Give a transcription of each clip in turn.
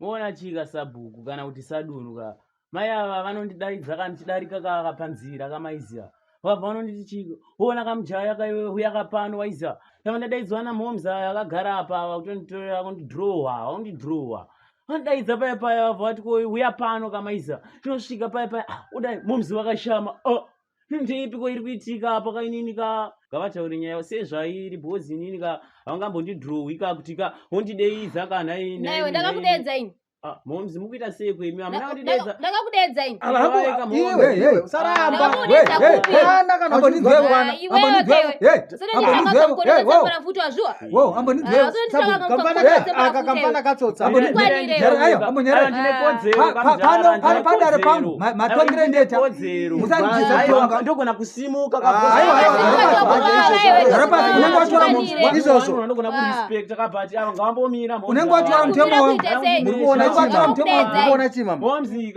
Muona chika sabhuku kana kuti sadunuka. Mai ava vanondidaridza kandidarika kapanzira kamaiziya. Wabva vanonditi chiko. Uona kamujaya kauya kapano waiziya. Kama ndadaidzwa namomza akagara apa kutonditorera kundidrowa. Vandaidza paya paya wabva vati uya pano kamaiziya. Tinosvika paya paya. Udai momzi wakashama. Ndipiko iri kuitika apa kainini ka gavatauri nyaya sezvairi bhozi inini ka avangambondidrowi ka kuti ka ondideiza kana ini. Nayo ndakakudedza ini. Momzi mukuita sei kwemi amuna kundidedza. Ndakakudedza ini. Iwe saramba. Kana kana ndizwe bwana. Akampana katsotsa. Padare pangu matongere ndeta. Musandiza ndogona kusimuka ndogona kurespect kabati ava ngavambomira. Unenge watora mutemo wangu. Mukuona chima.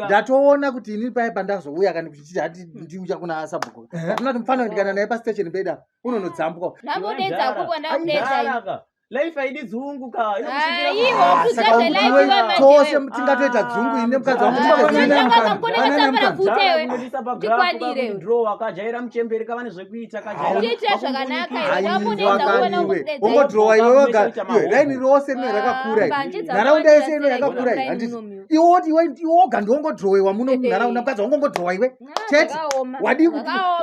Ndatoona kuti ini paya pandazouya kana kuchiti hati ndiuya kuna Sabhuku. Ndinoti mfano ndikana naye pa station beda unonodzambuka. Ndambodedza kuko ndakudedza. Life haidi dzungu ka. Tose tingatoita dzungu ine mukadzi wangu. Draw akajaira muchemberi kavane zvekuita kajaira. Kuita zvakanaka iwe. Ongo draw iwe wega. Line rose rine rakakura iri. Nharaunda yese ino yakakura iri. Handiti. Iwoti iwe oga ndongo drawiwa muno munharaunda mukadzi wangu ongo draw iwe. Chete. Wadi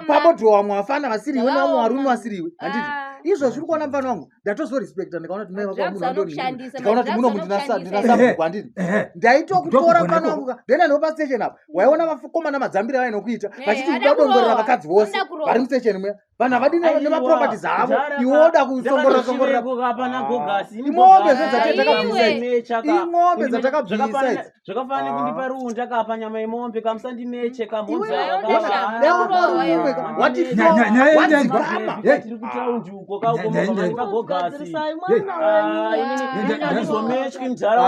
pabo draw mwafana vasiri iwe namwe varume vasiri iwe. Handiti. Izvo zviri kuona mfano wangu. Ndatozo respect ndikaona kuti mai vako munondoni. Ndikaona kuti muno ndinasabhuku handiti. Ndaitokutora mfano wangu. Ndenda ndo pa station apa. Waiona vakomana madzambira vainokuita. Vachiti kudadongorera vakadzi vose vari mu station mwe. Vanhu havadina nemaproperties avo. Iwoda kusongorera hapana gogasi. Imombe dzatakabvisa. Imombe dzatakabvisa idzi. Zvakafanira kundipa runda kapa nyama imombe kamusandimeche kamudza. What is tiri kutaundi uko kaugomba gogasi. Ndizomechwi mdzara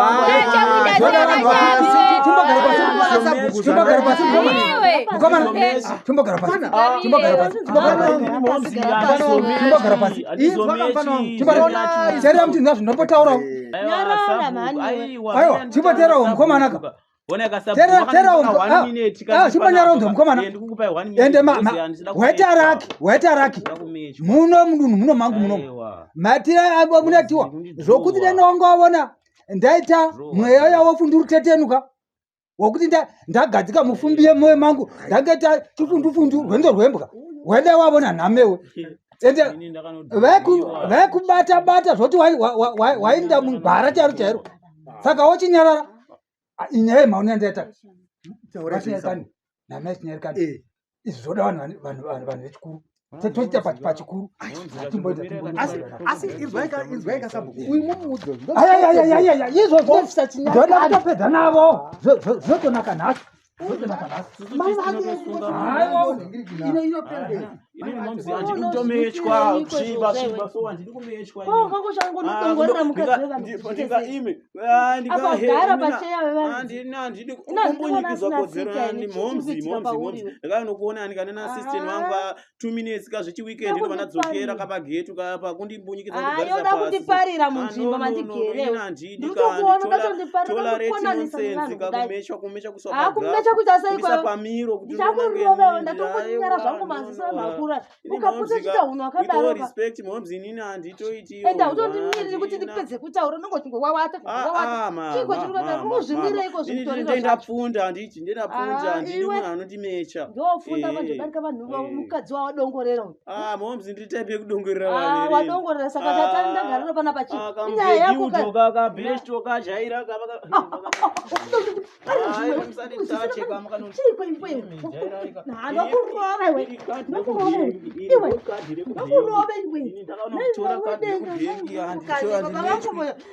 Wetaraki muno mudunhu muno mangu muno matira abo munatiwa zvokuti ndinongawona ndaita mweya yawo fundurutetenuka wokuti ndagadzika mufumbiye moyo mangu ndangeta chifundufundu rwendo rwembwa wende wabona nhamewe ende vaikubata zvoti wainda mugwara chairo chairo saka wochinyarara inyaya yemhauni yandaita vachinyarikani nhame chinyarikani izvi zvoda vanhu vechikuru toita pachikuru asi izvaika Sabhuku uyu mumudzo izvo ndoda kutopedza navo zvotonaka nhasi mai vake kutomechwa kusviba so handidi kumechwa handidi kumbunyikidzwa kodzero momzi ndakanokuona ndikanena assistant wangu 2 minutes kazvichi weekend ndobva ndadzokera kapagetu kapa kundimbunyikidzwa yoda kutiparira munzvimbo mandigerewo kumesha kuita sei pamiro kuti ndakurovewo ndatokunyara zvangu maziso emakura ukaputa chita unhu akadaro respect momzi inini handitoiti enda utondiniriri kuti ndipedze kutaura nongoti wawata chiko chirikata kuzvimireiko ndendapfunda handiti ndendapfunda handidi munhu anondimecha ndofunda vandodarika vanhu mukadzi wawadongorera momzi ndiri type yekudongorera wadongorera saka tatani ndagariro pana pachi inyaya yako kabesto kajaira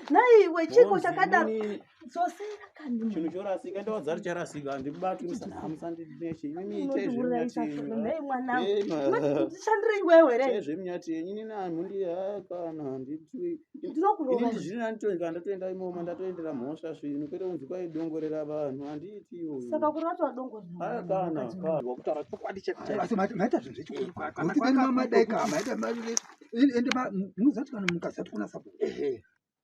naiwe chiko chakadaro zosera kani chinhu chorasika ndawadzari charasika handibati musandineshe imwanandishandire iwewe re zvemunyati yenyu nina mhundi yakana handiti ndinokurovaizvino ndatoenda imoma ndatoendera mhosva zvinhu kwete kunzi kwaidongorera vanhu handiti saka kuri vacho vadongorera kana wakutaura chokwadi asi maita zvinhu zvechikuru madaika ende munozati kana mukazati kuna Sabhuku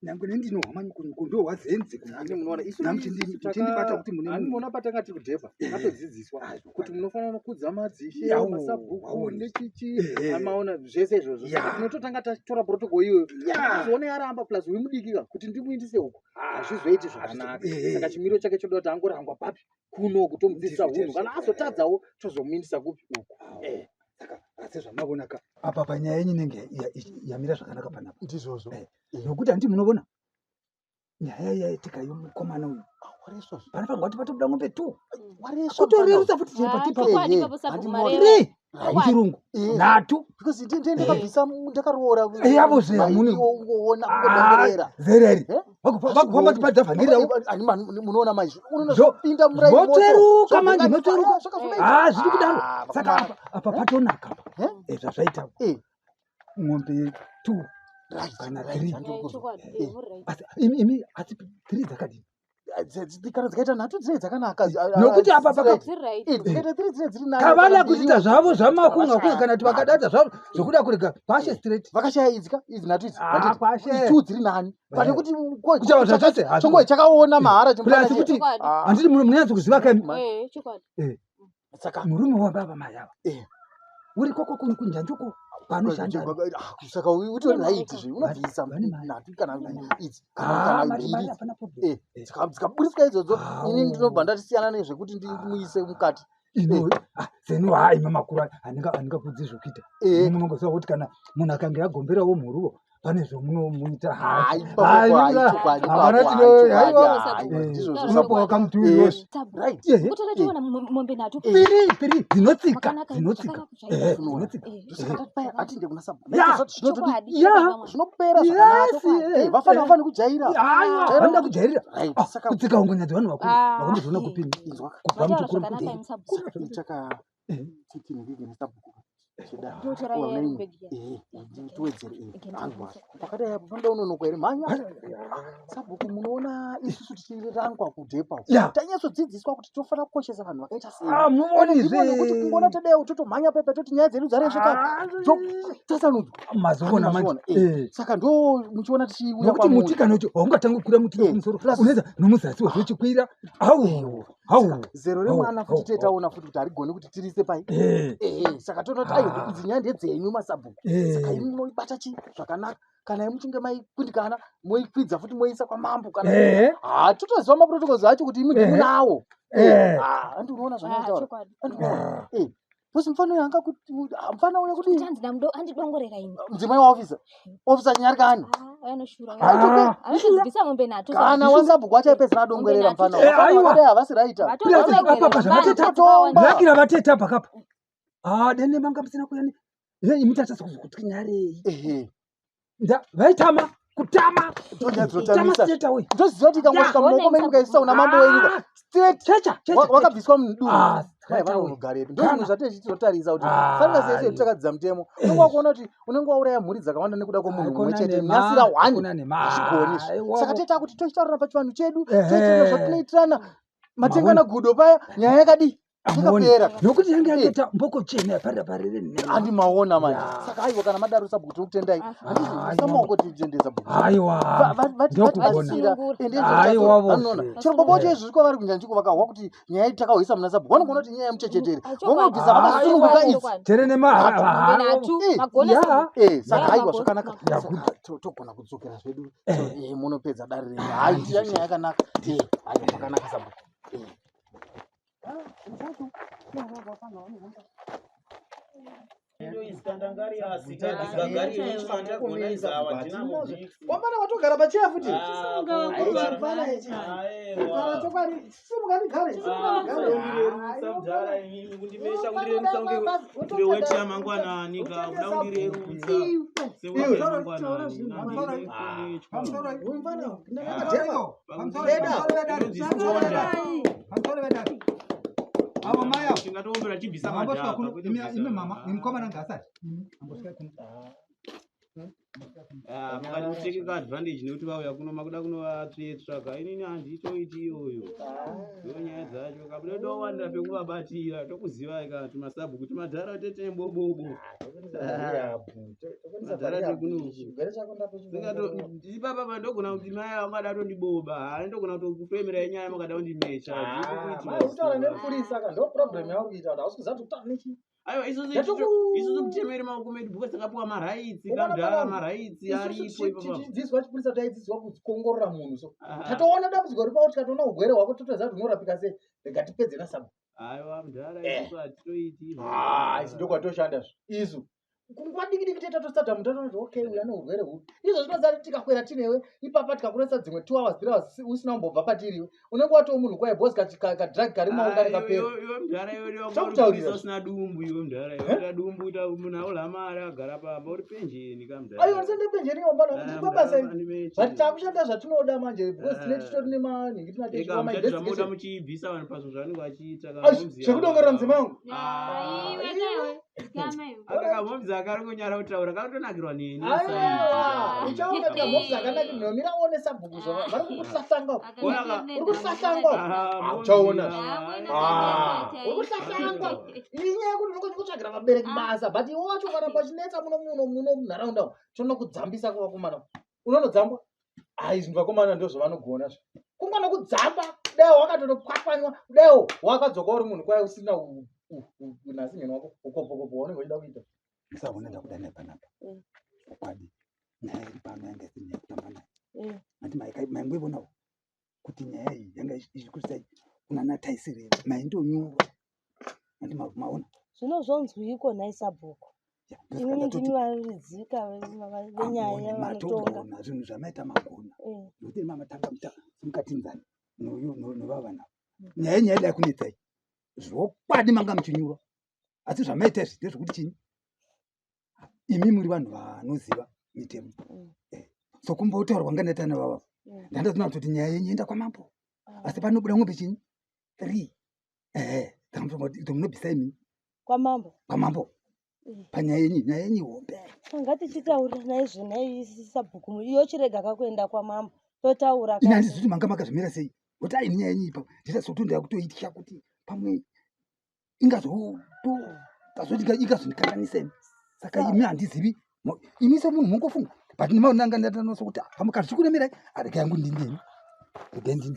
nangu nendinohama ndo wazenze Ani munoona isu ndibata kuti mune ani munoona patakati kudhepa atodzidziswa kuti munofanira kukudza madzishe Yawo, masabhuku waone. nechichi amaona zvese izvozvo tinototanga tatora protocol iyoyo tione aramba plus wimudikika kuti ndimuindise uko hazvizoiti zvakanaka saka chimiro chake choda kuti angorangwa papi kuno kutomudzidzisa hunhu kana azotadzawo tozomuindisa kupi uko asi zvamaonaka apa panyaya yenyu inenge yamira zvakanaka panapa ndizvozvo nokuti handi munoona nyaya yaitika yomukomana uyu panofanirwa kuti patobuda ng'ombe 2 kutorerutsa futi muchirungu 3 because ndakabvisa ndakaroora yavo ungoona ungodamberera zereri vakufamba tipadhavhanirira munoona maizvo unozopinda moteruka manje moteruka zviri kudaro saka apa patonaka zvazvaita ng'ombe 2 kana 3 imi asi 3 dzakadini kana dzikaita 3 dzinenge dzakanaka nokuti apa dzikaita 3 dzinenge dziri kavana kuita zvavo zvamakunga kunga kana kuti vakadadza zvavo zvokuda kurega kwashe straight vakashaya idzika idzi 3 idzi kwashe 2 dziri nani pane kuti kuchava zvachose chongo chakaona mahara plus kuti handiti munyanzo kuziva kani saka murume wababa mayava uri koko kunjanjoko panoshanda saka utori right zve unobvisa 3 kana idzi kana 2 dzikaburiswa idzodzo ini ndinobva ndatisiyana nezvekuti ndimuise mukati zenu hai mamakuru handingakudzi zvokuita munongoziva kuti kana munhu akange agomberawo mhuruwo pane zvomunomuita unopawa kamutuwi wose piri dzinotsika vafanira kujaira vanoda kujairira kutsika ungonyadzi vanhu vakuru vakambozoona kupini kubva muchikuru pakadai apo panoda unonoka here mhanya sabhuku munoona isusu tichirangwa kudhepa tanyatsodzidziswa kuti tofanira kukoshesa vanhu vakaita seikuti kungoona tadai totomhanya pepe toti nyaya dzedu dzarezveka tasanudzwa mazoona manje saka ndo muchiona tichiuya nokuti muti kana kuti haungatangi kukwira muti wekumusoro unoedza nomuzasi wezvochikwira zero remwana futi tetaona futi kuti harigoni kuti tirise pai saka tonoti idzi nyaya ndedzenyu masabhuku saka imi moibata chi zvakanaka kana imuchinge maikundikana moikwidza futi moisa kwamambo kana totoziva maprotocols acho kuti imi ndimunawo handi unoona zvanaitaura Bosi mfano yanga kuti mfano uya kuti tanzida mdo andidongorera ini. Mdzimai wa officer nyarikani. Anoshura. Anodzivisa ngombe nato. Kana wanzabu kwacha ipesa adongorera mfano. Aiwa havasi raita. Apa zvateta. Lakira vateta pakapa. Dene manga msina kuyani. Imitata kuti nyare. Nda vaitama kutama tojadzirotamisa ndozizoti kangosvika muoko menyu mukaisa una mambo wenyika straight wakabviswa muduru vanogaripi ndozvinhu zvatechitotarisa kuti fanga sese titakadzidza mutemo unenge wakuona kuti unenge wauraya mhuri dzakawanda nekuda kwemunhu mumwe chete munasira hwani hazvigoni saka toita kuti tochitaurira pachivanhu chedu toita zvatinoitirana matengana gudo paya nyaya yakadi nokuti yange yakaita mboko chena yaparira parire handi maona manje saka aiwa kana madaro sabhuku tokutendai handisamaoko tichitendesa bhuku aiwa vatibasira ende chirombobo chezvo zviko vari kunjanjiko vakahwa kuti nyaya iyi takahwisa muna sabhuku vanogona kuti nyaya yemuchechetere vongobvisa vakasununguka idzi tere saka aiwa zvakanaka togona kudzokera zvedu munopedza dare renyu hai tiya nyaya yakanaka aiwa zvakanaka sabhuku wamana watogara pachia futi Ava maya tingatombera chibvisa madhaka ime mama nimkomana ngasati ambosvika kuno makati kuteke advantage nekuti vauya kuno makuda kunovatsvetsvaga inini handitoiti iyoyo ndonyaya dzacho kabuda ndowanda pekuvabatira tokuzivai kana kuti masabhuku timadhara tete bobobo madhara tekunoipapapa ndogona kuti mai angada tondiboba handogona kutokufemera inyaya makada kundimecha kutaura nepurisa ka ndo problem yauri kuita kuti hausikuzati kutaura nechi aiwa isusu kutemere maoko medu bhuka dzakapiwa maraitsi kamdhara maraitsi aripo ipapadzidziswa chipurisa taidzidziswa kuongorora munhu so tatoona dambudziko ripa kuti katoona ugwere hwako totoziva kuti unorapika sei rega tipedze nasabu aiwa mdhara isu hatitoiti isi ndokwatoshandazvo isu nguva diki diki teta tosata mutatonoti okay uya neurwere huu izvo zvinozati tikakwera tinewe ipapa tikakuresa dzimwe 2 hours 3 hours usina kumbobva patiriwe unenge watowo munhu kwaye bhosi kadragi kari maungane kapera iwe mdhara iwe usina dumbu iwe mdhara iwe dumbu uta munhu aula mari agara pamba uri penjeni kamdhara aiwa ndisende penjeni yombana kwabasa but takushanda zvatinoda manje bhosi tine titori nemaningi tinatezviwa maizvamoda muchiibvisa vanhu pazvo zvavanenge vachiita zvekudongorera mzima yangu akakamomzi akari kunyara kutaura kakutonakirwa neni uchaona kuti kamomzi akanakirwa nomira uone sabhuku zvava vari kukuhlahlanga uri kuhlahlangwa uchaona uri kuhlahlangwa inyaya yekuti unenge uchikutsvagira vabereki basa but iwe wacho kana pachinetsa muno munharaunda choona kudzambisa kuvakomana unonodzambwa zvinhu vakomana ndo zvavanogona zvo kungona kudzamba dai wakatotokwapanywa dai wakadzoka uri munhu kwaye usina nasinheni wako ukopokopo waunenge uchida kuita musaona ndakuda naye panapa ukwadi nyaya iri pano yanga isiri nyaya kutamba naye ati maimboibonawo kuti nyaya iyi yanga ichikusai kuna nataisiri maindonyurwa ati maona zvinozonzwiko nhai sabhuku inini ndinivaridzika venyaya yavanotonga zvinhu zvamaita magona nokuti mamatanga mukatinzani novavana nyaya idai kunetsai zvokwadi manga muchinyurwa asi zvamaita izvi ndezvokuti chini imi muri vanhu vanoziva mitemo so kumbotaurwa ngandaita navava ndandaziva kuti nyaya yenyu enda kwamambo asi panobuda ng'ombe chini 3 tomunobvisa imi kwamambo panyaya yenyu hombe ngatichitaura naizvo naisabhuku iyo chirega kakuenda kwamambo totaura ina handizi kuti manga makazvimira sei kuti aini nyaya yenyu ipapo nditazotonda kutoitya kuti pamwe ingazondikanganiseni saka imi handizivi imi semunhu mungofunga but nimaunangandatanoso kuti pamwe zvichikuremerai arega yangu ndindini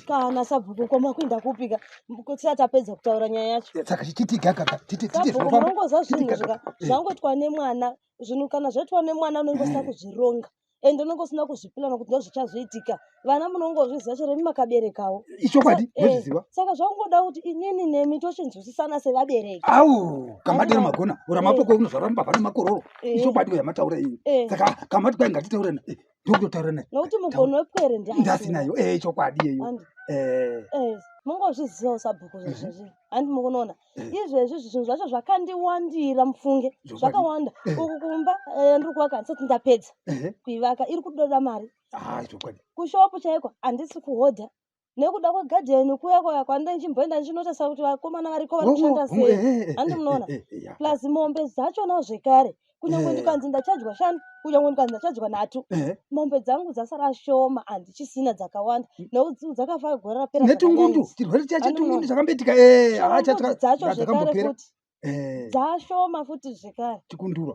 kana sabhuku koma kuenda kupika tisati apedza kutaura nyaya yacho saka chichitigakaka munongoza zvinhu zvangotwa nemwana zvinhu kana zvatwa nemwana unenge usina kuzvironga ende unenge usina kuzvipilana kuti ndozvichazoitika vana munongozviziva chero makaberekawo ichokwadi nozviziva saka zvakungoda kuti inini nemi tochinzwisisana sevabereki au kamadero magona uramapoko unozvaramba pane makororo ichokwadi yamataura iyi saka kamati kwai ngatitaurana ndokutotaura naye nokuti mugono wepwere ndasinayo chokwadi yeyo mungozvizivawo sabhuku zvezvezvi handi mukunoona izvezvi zvinhu zvacho zvakandiwandira mufunge zvakawanda uku kumba ndiri kuvaka handisati ndapedza kuivaka iri kudoda mari kushopu chaiko handisi kuhodha nekuda kwegadheni kuya kwandai nchimboenda nchinotasa kuti vakomana variko vari kushanda sei handi munoona plus mombe dzachona zvekare kunyange ndikanzi ndachadya shanu kunyange ndikanzi ndachadya 3 mombe dzangu dzasara shoma handichisina dzakawanda nekuti dzakafa gore rapera netungundu chirwere chachetungundu chakambetika dzacho zvekare futi dzashoma futi zvekare chikundura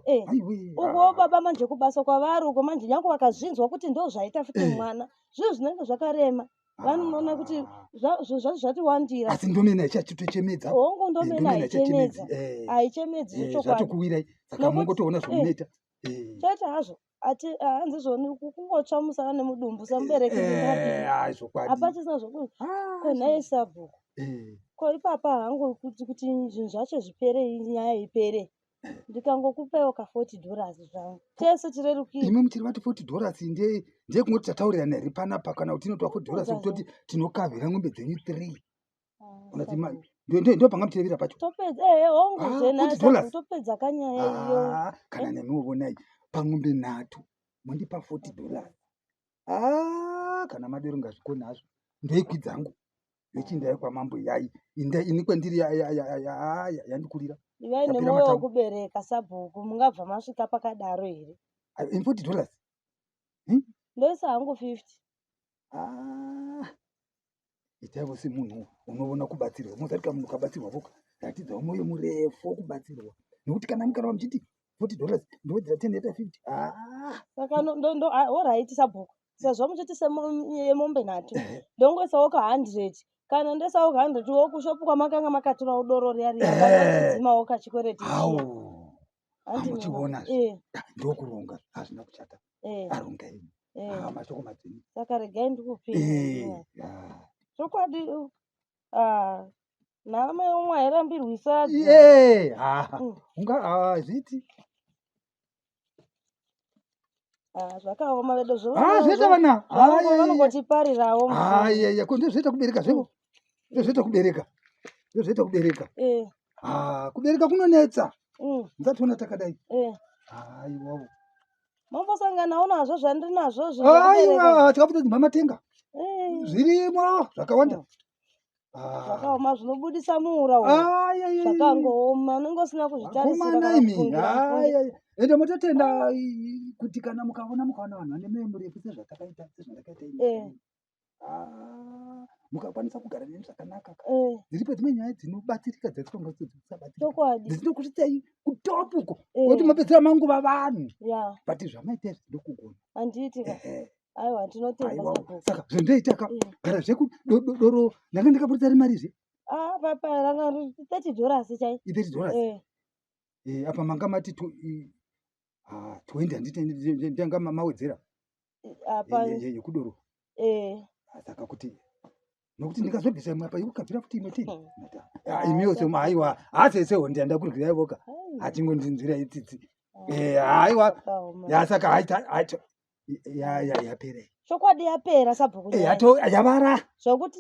uko baba manje kubasa kwavari uko manje nyange vakazvinzwa kuti ndo zvaita futi mwana zvinhu zvinenge zvakarema vanoona kuti zvati wandira asi ndomena ichachitochemedza hongu ndomena aichemedza aichemedzi zvatokuwirai saka mongotoona zvomunoita chete hazvo hanzi zvoni kungotsva musana nemudumbu samubereki hapachisina zvokuti konhai sabhuku ko ipapa hangu kuti zvinhu zvacho zvipere nyaya ipere ndikangokupaiwo ka$40 zvangu tese tirerukire imi muchiri vati $40 ndekungoti tataurirana here panapa kana kuti inotowa $40 kutoti tinokavhira ng'ombe dzenyu 3 ndo panga muchirevera pacho hongu topedza kanyaya iyo kana nemiwonai pang'ombe 3 mundipa $40 kana madero ngazvikoni hazvo ndoikwidzangu yechindai kwamambo yai ini kwendiri yandikurira ivai nemwoyo wekubereka sabhuku mungabva masvika pakadaro here in $40. Ndoisa hangu 50. Itaivo semunhu unoona kubatsirwa. Musati kana munhu kabatsirwa voka ratidza mwoyo murefu kubatsirwa. Nekuti kana mukana muchiti $40 ndowedzera 10 yaita 50. Saka alright sabhuku. Sezvo muchiti semombe nhatu. Ndongoisawo ka 100. Kana ndesawo ka 100 wo kushopu kwamakanga makatora udoro riya kana kachikwereti. Muchiona ndokuronga hazvina kuchata. Aronga ini. Mashoko madzini. Saka regai ndikupinda. Chokwadi name umwe airambirwisa. Zviti. Zvakaoma vedo zvoita vana. Vanongotiparirawo. Kunze zvoita kubereka zvevo. Zvoita kubereka. Zvoita kubereka. Kubereka kunonetsa. Ndatoona takadai. Aiwa. Mambosanganawo nazvo zvandiri nazvo aiwa tikafuta dzimamatenga. Zvirimo zvakawanda. Zvakaoma zvinobudisa muura uyu. Zvakangooma ningosina kuzvitarisira. Ende mutotenda kuti kana mukaona vanhu vane mwoyo murefu sezvatakaita ini. Mukakwanisa kugara nemi zvakanaka. Dziripo dzimwe nyaya dzinobatsirika dzatinonga dzisabatsirika. Dzinokusvitsai kutopuko. Kuti mapedzera manguva vanhu. But zvamaita ndokugona. Handiti ka. Aiwa ndinotenda. Saka zvendoita ka gara zveku doro ndanga ndikaputsa mari zve. Papa ranga $30 chai. $30. Apa manga mati 20 handiti ndanga mawedzera. Apa yekudoro. Saka kuti nokuti ndikazobvisa imwe apa ikugadzira kuti imwe tini. Imiwo sema aiwa asese hondi ndakurikira ivoka. Atingondinzira itsitsi. Aiwa yasaka aita yapera. Chokwadi yapera sabhuku. Yavara. Zvokuti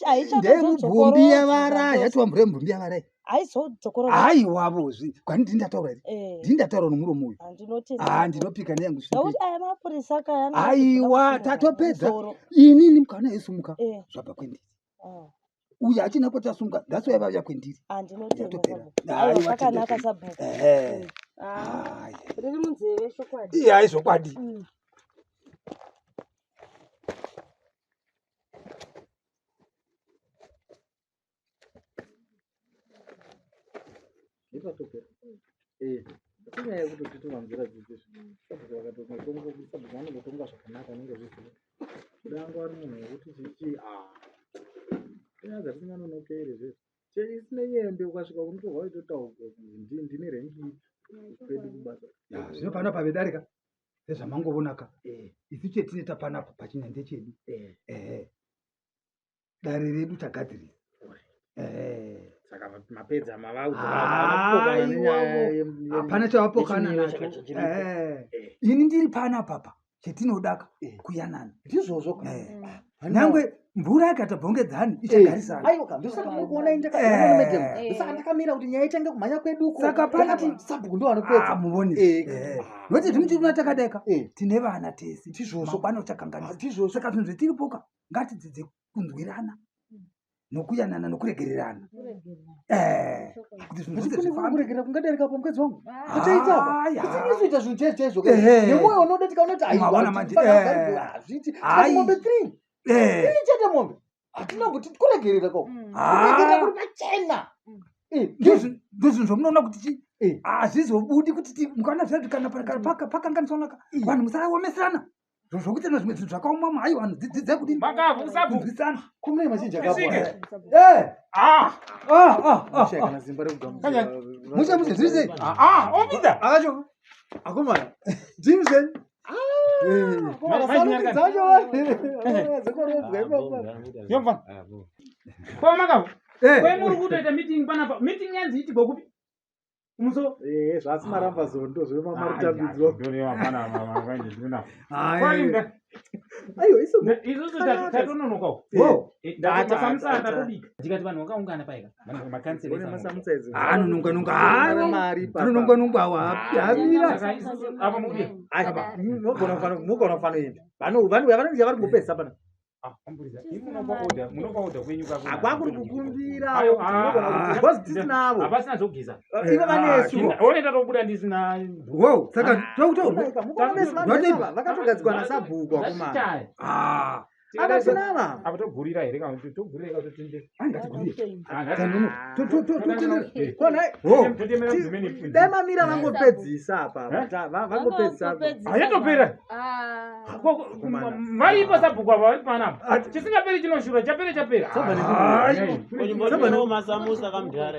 aicha ndembumbi yavara yatwa mbumbi yavara. Aizodzokora. Aiwa kwani ndindataura ere? Ndindataura nomuromo uyu. Ndinopika neyangu sviti. Nokuti aya mapurisa kaya. Aiwa tatopedza. Inini mukana yesumuka zvabva kwendiri. Uyu achina potasumuka ndaso yava yakwendiri. Ndinotenda. Aiwa zvakanaka sabhuku. Riri munzeve chokwadi. Aizokwadi. Kunyaya yekuti tituma nzira dzidziso vakatotonga kusabudzana kutonga zvakanaka nenge zviziva kudango ari munhu wekuti chichi kunyaya dzatinganonokere zvese cheisine yembe ukasvika kunotorwa itotaurwa ndine rengi kwedu kubasa zvino pano pavedarika sezvamangovonaka isu chetinoita panapa pachinande chedu dare redu tagadzirisa saka mapedza mavaudza hapana chavapokana nacho. Ini ndiri pana papa chetinodaka kuyanana ndizvozvo nyangwe mvura yakatabvongedzani ichagarisana. Aiwa ndosaka mukuona ndosaka ndakamira kuti nyaya itange kumhanya kweduko saka pakati sabhuku ndo anopedza muvoni nokuti timuchiruna takadeka tine vana tese mangwana uchakanganisa. Saka zvinhu zvetiripoka ngatidzidze kunzwirana nokuyanana nokuregererana. Kuti kuregera kungadarika pamwedzi wangu kutoita zvinhu chaizvo nemwoyo unoda tikaunoti aizviti mombe 3 chete mombe hatinamboti kuregerera ko kuregerera kuri pachena ndozvinhu zvomunoona kuti hazvizobudi kuti mukaona zvazvi kana pakanganiswanaka vanhu musaraomeserana zvokuti zvimwe zvinhu zvakaoma aiwa vanhu dzidzai kuti kunzwisana kumune machinji akapona kana zimba muchemuzezvirisei omida akacho akomana jimsen kwemuri kutoita meeting panapa meeting yanzi itigwa kupi muso zvasi marambazondo zvemamaritambidzwa isusu tatononokawo ndikati vanhu vakaungana paika anononganonga anononganonga havira mugona kufanoenda vanhu vari ngopesa pana Akwanguri kukumbira. Ayo, Boss tisinavo. Hapasina zogeza. Ivo vanesu. Onenda tobuda ndisina. Wow, saka Tobuda. vakatogadzikwa nasabhuku akomana. Avasinava. Apa togurira here kana togurira kana totende. Dai mamira vangopedzisa apa. Vangopedzisa. Ayatopera. Maripo sabhuku apa panapa. Chisingaperi chinoshura chapera. Konyumba masamusa kamudhara.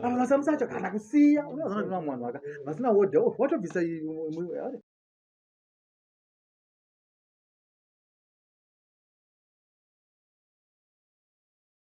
Masamusa acho kana kusiya. Unoziona kuti mwana waka. Vasina wodha. Watobvisa